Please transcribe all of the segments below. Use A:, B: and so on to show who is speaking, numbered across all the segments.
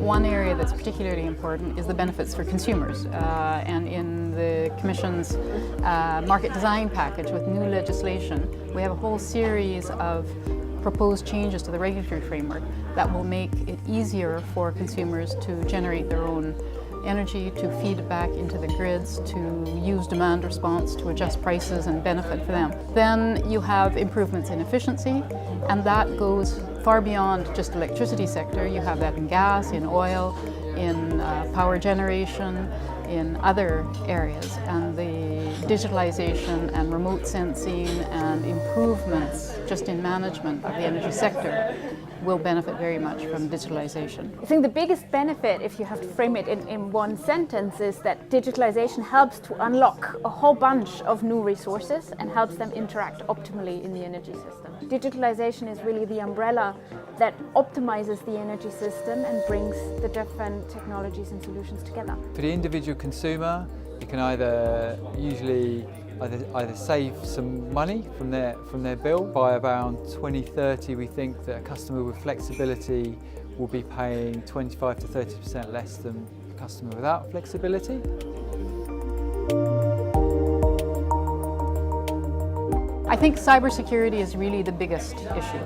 A: one area that's particularly important is the benefits for consumers. And in the Commission's market design package with new legislation, we have a whole series of proposed changes to the regulatory framework that will make it easier for consumers to generate their own energy, to feed it back into the grids, to use demand response to adjust prices and benefit for them. Then you have improvements in efficiency, and that goes far beyond just the electricity sector. You have that in gas, in oil, in power generation, in other areas, and the digitalisation and remote sensing and improvements just in management of the energy sector will benefit very much from digitalisation.
B: I think the biggest benefit, if you have to frame it in one sentence, is that digitalisation helps to unlock a whole bunch of new resources and helps them interact optimally in the energy system. Digitalisation is really the umbrella that optimizes the energy system and brings the different technologies and solutions together.
C: For the individual consumer, you can either save some money from their bill. By around 2030, we think that a customer with flexibility will be paying 25 to 30% less than a customer without flexibility.
A: I think cybersecurity is really the biggest issue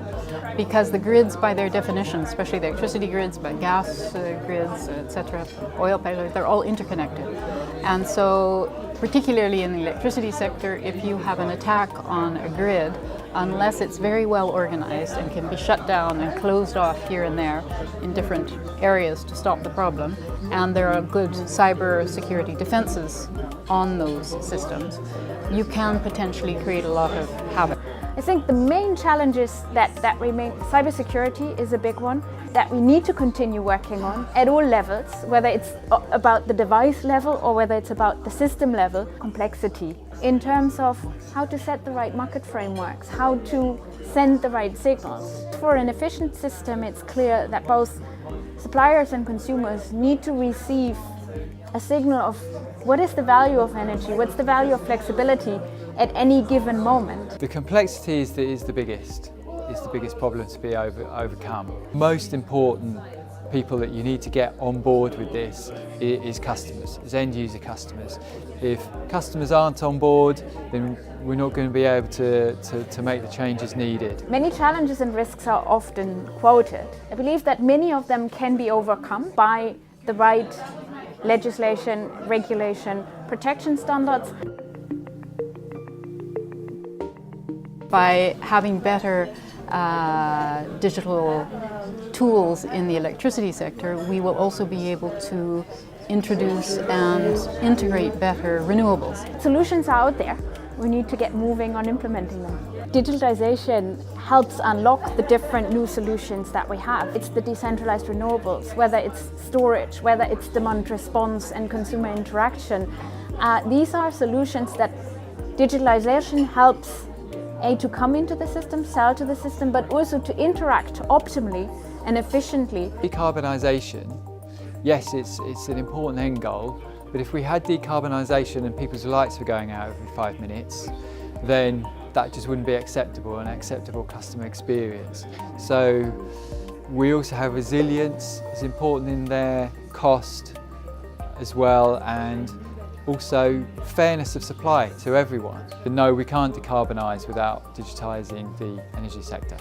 A: because the grids, by their definition, especially the electricity grids, but gas grids, etc., oil pipelines, they're all interconnected. And so, particularly in the electricity sector, if you have an attack on a grid, unless it's very well organized and can be shut down and closed off here and there in different areas to stop the problem, and there are good cyber security defenses on those systems, you can potentially create a lot of havoc.
B: I think the main challenges that remain, cybersecurity is a big one that we need to continue working on at all levels, whether it's about the device level or whether it's about the system level. Complexity in terms of how to set the right market frameworks, how to send the right signals. For an efficient system, it's clear that both suppliers and consumers need to receive a signal of what is the value of energy, what's the value of flexibility at any given moment.
C: The complexity is the biggest problem to be overcome. Most important people that you need to get on board with this is customers, is end user customers. If customers aren't on board, then we're not going to be able to make the changes needed.
B: Many challenges and risks are often quoted. I believe that many of them can be overcome by the right legislation, regulation, protection standards.
A: By having better digital tools in the electricity sector, we will also be able to introduce and integrate better renewables.
B: Solutions are out there. We need to get moving on implementing them. Digitalization helps unlock the different new solutions that we have. It's the decentralized renewables, whether it's storage, whether it's demand response and consumer interaction. These are solutions that digitalization helps to come into the system, sell to the system, but also to interact optimally and efficiently.
C: Decarbonisation, yes, it's an important end goal, but if we had decarbonisation and people's lights were going out every 5 minutes, then that just wouldn't be acceptable, an acceptable customer experience. So we also have resilience, it's important in there, cost as well, and also fairness of supply to everyone. But no, we can't decarbonise without digitising the energy sector.